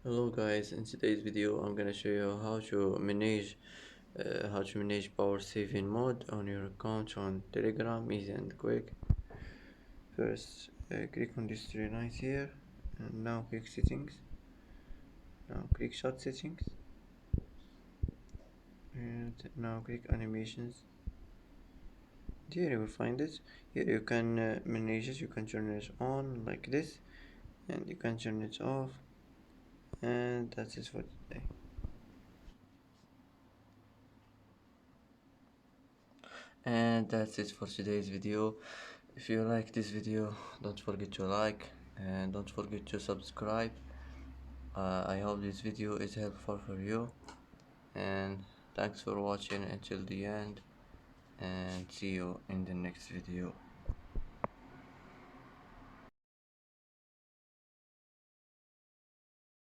Hello guys, in today's video I'm gonna show you how to manage power saving mode on your account on Telegram, easy and quick. First, click on these three lines here, and now click settings. Now click shot settings, and now click animations. Here you will find it. Here you can manage it. You can turn it on like this, and you can turn it off. And that's it for today. And that's it for today's video. If you like this video, don't forget to like and don't forget to subscribe. I hope this video is helpful for you, and thanks for watching until the end, and see you in the next video.